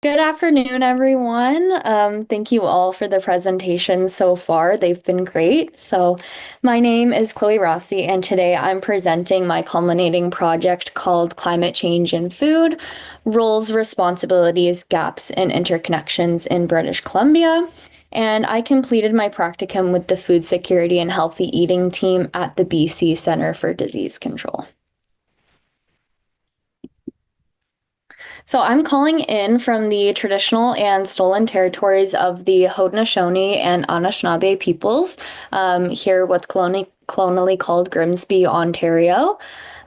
Good afternoon, everyone. Thank you all for the presentations so far. They've been great. My name is Chloe Rossi, and today I'm presenting my culminating project called Climate Change in Food: Roles, Responsibilities, Gaps, and Interconnections in British Columbia. And I completed my practicum with the Food Security and Healthy Eating team at the BC Centre for Disease Control. So I'm calling in from the traditional and stolen territories of the Haudenosaunee and Anishinaabe peoples, here what's colonially called Grimsby, Ontario.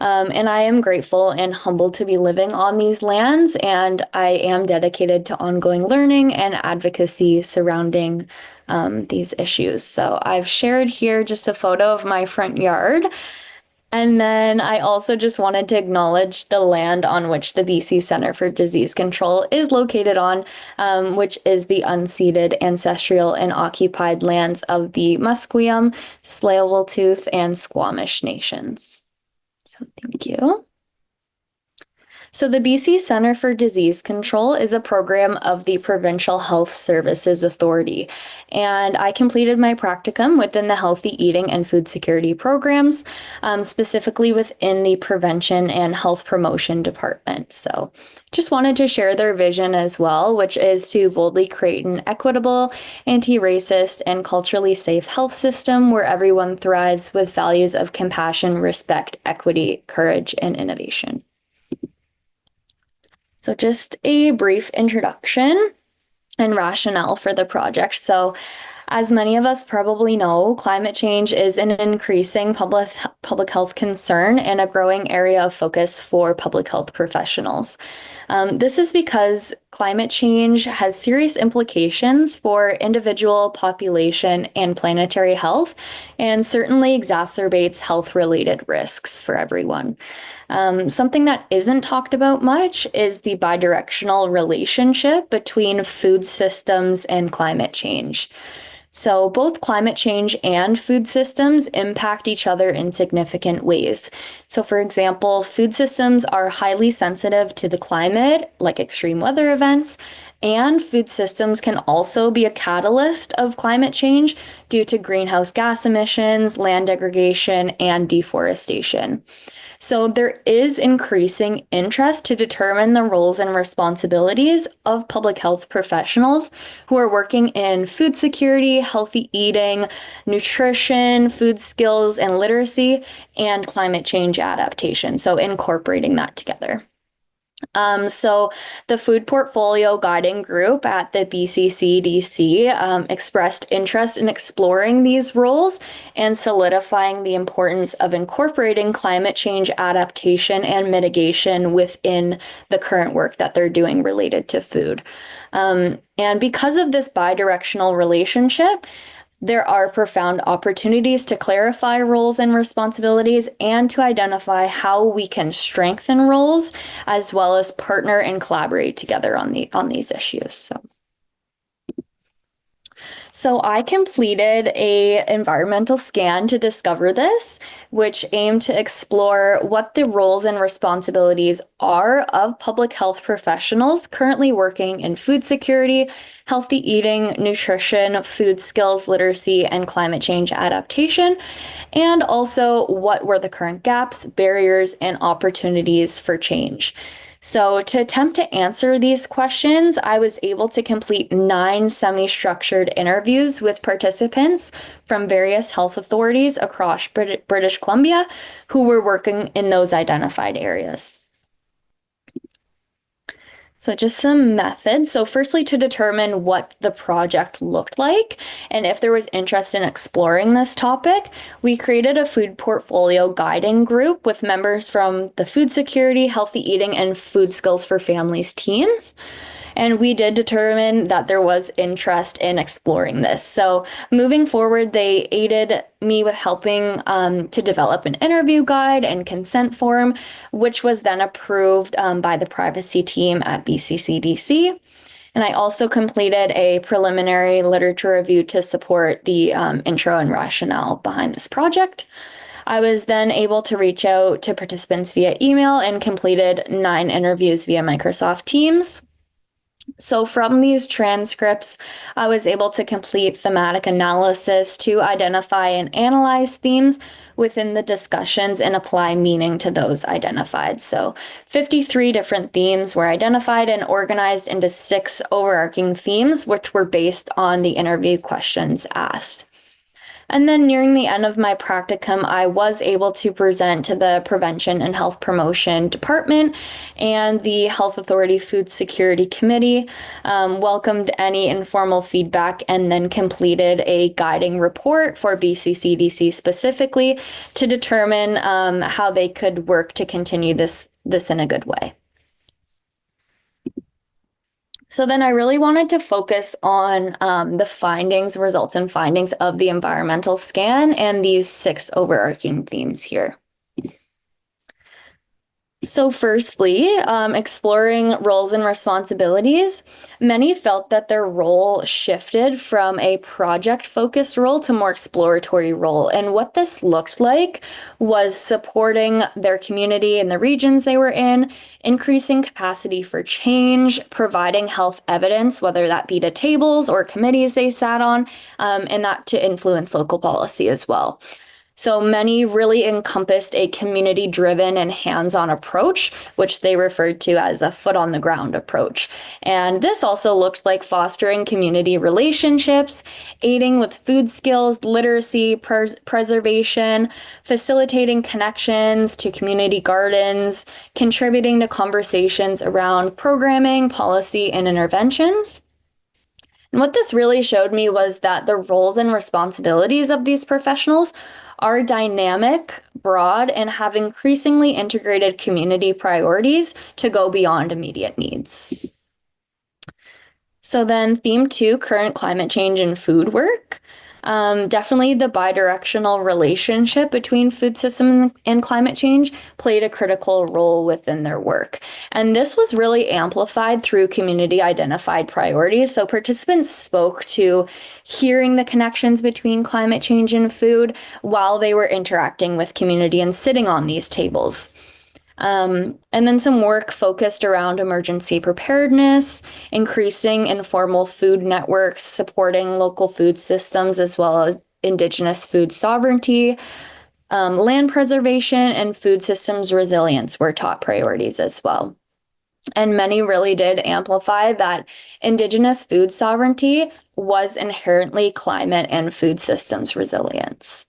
And I am grateful and humbled to be living on these lands, and I am dedicated to ongoing learning and advocacy surrounding these issues. So I've shared here just a photo of my front yard. And then I also just wanted to acknowledge the land on which the BC Centre for Disease Control is located on, which is the unceded ancestral and occupied lands of the Musqueam, Tsleil-Waututh, and Squamish nations. So thank you. So the BC Centre for Disease Control is a program of the Provincial Health Services Authority, and I completed my practicum within the healthy eating and food security programs, specifically within the prevention and health promotion department. So just wanted to share their vision as well, which is to boldly create an equitable, anti-racist, and culturally safe health system where everyone thrives with values of compassion, respect, equity, courage, and innovation. So just a brief introduction and rationale for the project. So as many of us probably know, climate change is an increasing public health concern and a growing area of focus for public health professionals. This is because climate change has serious implications for individual, population, and planetary health, and certainly exacerbates health-related risks for everyone. Something that isn't talked about much is the bidirectional relationship between food systems and climate change. So both climate change and food systems impact each other in significant ways. So for example, food systems are highly sensitive to the climate, like extreme weather events, and food systems can also be a catalyst of climate change due to greenhouse gas emissions, land degradation, and deforestation. So there is increasing interest to determine the roles and responsibilities of public health professionals who are working in food security, healthy eating, nutrition, food skills and literacy, and climate change adaptation. So incorporating that together. So the Food Portfolio Guiding Group at the BCCDC expressed interest in exploring these roles and solidifying the importance of incorporating climate change adaptation and mitigation within the current work that they're doing related to food. And because of this bidirectional relationship, there are profound opportunities to clarify roles and responsibilities and to identify how we can strengthen roles as well as partner and collaborate together on these issues. So I completed a environmental scan to discover this, which aimed to explore what the roles and responsibilities are of public health professionals currently working in food security, healthy eating, nutrition, food skills, literacy, and climate change adaptation, and also what were the current gaps, barriers, and opportunities for change. So to attempt to answer these questions, I was able to complete 9 semi-structured interviews with participants from various health authorities across British Columbia who were working in those identified areas. So just some methods. So firstly, to determine what the project looked like and if there was interest in exploring this topic, we created a food portfolio guiding group with members from the food security, healthy eating, and food skills for families teams. And we did determine that there was interest in exploring this. So moving forward, they aided me with helping to develop an interview guide and consent form, which was then approved by the privacy team at BCCDC. And I also completed a preliminary literature review to support the intro and rationale behind this project. I was then able to reach out to participants via email and completed 9 interviews via Microsoft Teams. So from these transcripts, I was able to complete thematic analysis to identify and analyze themes within the discussions and apply meaning to those identified. So 53 different themes were identified and organized into 6 overarching themes, which were based on the interview questions asked. And then nearing the end of my practicum, I was able to present to the Prevention and Health Promotion Department and the Health Authority Food Security Committee, welcomed any informal feedback, and then completed a guiding report for BCCDC specifically to determine how they could work to continue this in a good way. So then I really wanted to focus on the findings, results and findings of the environmental scan and these 6 overarching themes here. So firstly, exploring roles and responsibilities, many felt that their role shifted from a project-focused role to more exploratory role. And what this looked like was supporting their community and the regions they were in, increasing capacity for change, providing health evidence, whether that be to tables or committees they sat on, and that to influence local policy as well. So many really encompassed a community-driven and hands-on approach, which they referred to as a foot-on-the-ground approach. And this also looks like fostering community relationships, aiding with food skills, literacy, preservation, facilitating connections to community gardens, contributing to conversations around programming, policy, and interventions. And what this really showed me was that the roles and responsibilities of these professionals are dynamic, broad, and have increasingly integrated community priorities to go beyond immediate needs. So then theme 2, current climate change and food work. Definitely the bidirectional relationship between food systems and climate change played a critical role within their work. And this was really amplified through community identified priorities. So participants spoke to hearing the connections between climate change and food while they were interacting with community and sitting on these tables. And then some work focused around emergency preparedness, increasing informal food networks, supporting local food systems, as well as Indigenous food sovereignty, land preservation, and food systems resilience were top priorities as well. And many really did amplify that Indigenous food sovereignty was inherently climate and food systems resilience.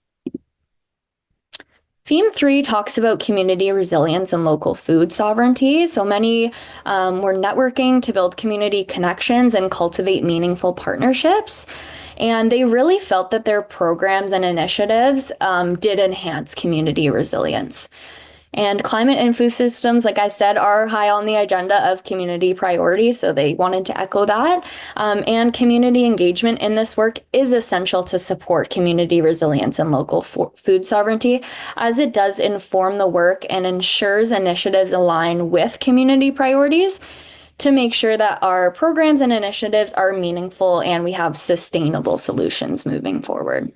Theme 3 talks about community resilience and local food sovereignty. So many were networking to build community connections and cultivate meaningful partnerships. And they really felt that their programs and initiatives did enhance community resilience. And climate and food systems, like I said, are high on the agenda of community priorities, so they wanted to echo that. And community engagement in this work is essential to support community resilience and local food sovereignty, as it does inform the work and ensures initiatives align with community priorities to make sure that our programs and initiatives are meaningful and we have sustainable solutions moving forward.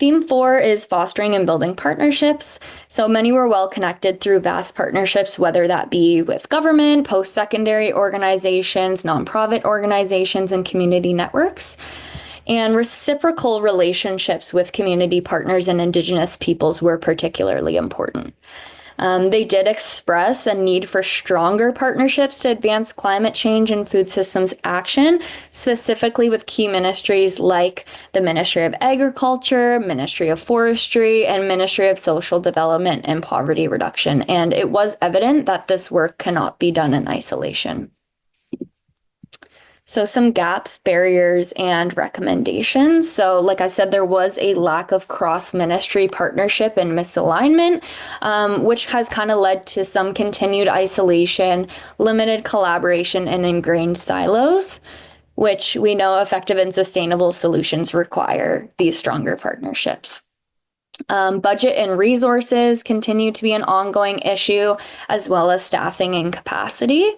Theme 4 is fostering and building partnerships. So many were well connected through vast partnerships, whether that be with government, post-secondary organizations, nonprofit organizations, and community networks. And reciprocal relationships with community partners and Indigenous peoples were particularly important. They did express a need for stronger partnerships to advance climate change and food systems action, specifically with key ministries like the Ministry of Agriculture, Ministry of Forestry, and Ministry of Social Development and Poverty Reduction. And it was evident that this work cannot be done in isolation. So some gaps, barriers, and recommendations. So like I said, there was a lack of cross-ministry partnership and misalignment, which has kind of led to some continued isolation, limited collaboration, and ingrained silos, which we know effective and sustainable solutions require these stronger partnerships. Budget and resources continue to be an ongoing issue, as well as staffing and capacity.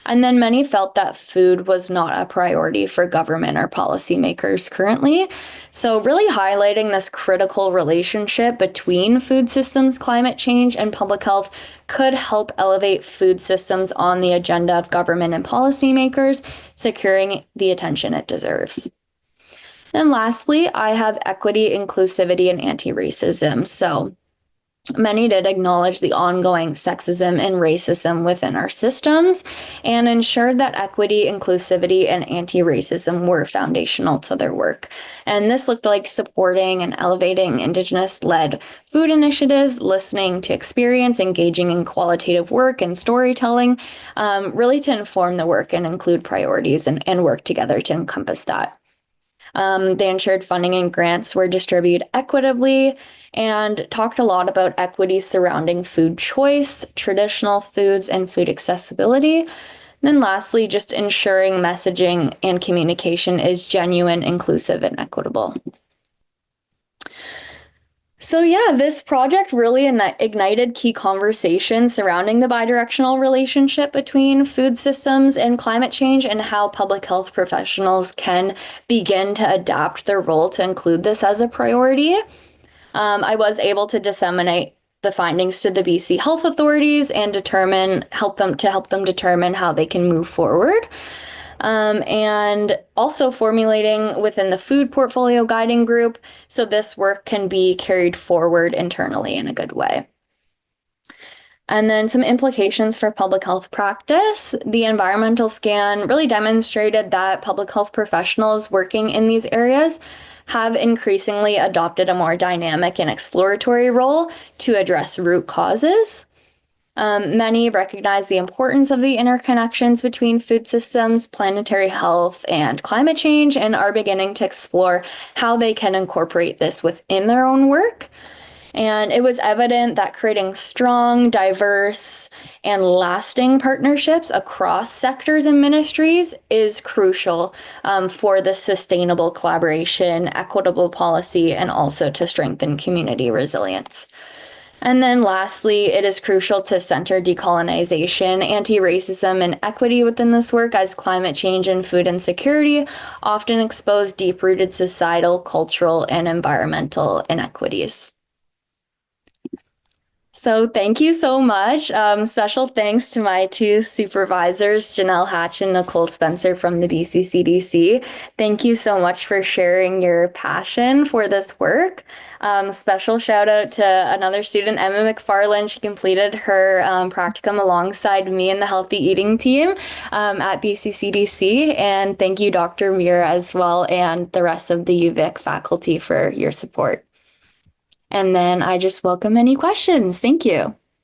And then many felt that food was not a priority for government or policymakers currently. So, really highlighting this critical relationship between food systems, climate change, and public health could help elevate food systems on the agenda of government and policymakers, securing the attention it deserves. And lastly, I have equity, inclusivity, and anti-racism. So, many did acknowledge the ongoing sexism and racism within our systems and ensured that equity, inclusivity, and anti-racism were foundational to their work. And this looked like supporting and elevating Indigenous-led food initiatives, listening to experience, engaging in qualitative work and storytelling, really to inform the work and include priorities and work together to encompass that. They ensured funding and grants were distributed equitably and talked a lot about equity surrounding food choice, traditional foods, and food accessibility. And then lastly, just ensuring messaging and communication is genuine, inclusive, and equitable. So yeah, this project really ignited key conversations surrounding the bidirectional relationship between food systems and climate change and how public health professionals can begin to adapt their role to include this as a priority. I was able to disseminate the findings to the BC health authorities and help them determine how they can move forward. And also formulating within the food portfolio guiding group, so this work can be carried forward internally in a good way. And then some implications for public health practice. The environmental scan really demonstrated that public health professionals working in these areas have increasingly adopted a more dynamic and exploratory role to address root causes. Many recognize the importance of the interconnections between food systems, planetary health, and climate change, and are beginning to explore how they can incorporate this within their own work. And it was evident that creating strong, diverse, and lasting partnerships across sectors and ministries is crucial for the sustainable collaboration, equitable policy, and also to strengthen community resilience. And then lastly, it is crucial to center decolonization, anti-racism, and equity within this work, as climate change and food insecurity often expose deep-rooted societal, cultural, and environmental inequities. So thank you so much. Special thanks to my two supervisors, Janelle Hatch and Nicole Spencer from the BCCDC. Thank you so much for sharing your passion for this work. Special shout out to another student, Emma McFarland. She completed her practicum alongside me and the Healthy Eating team at BCCDC. And thank you, Dr. Muir, as well, and the rest of the UVic faculty for your support. And then I just welcome any questions. Thank you.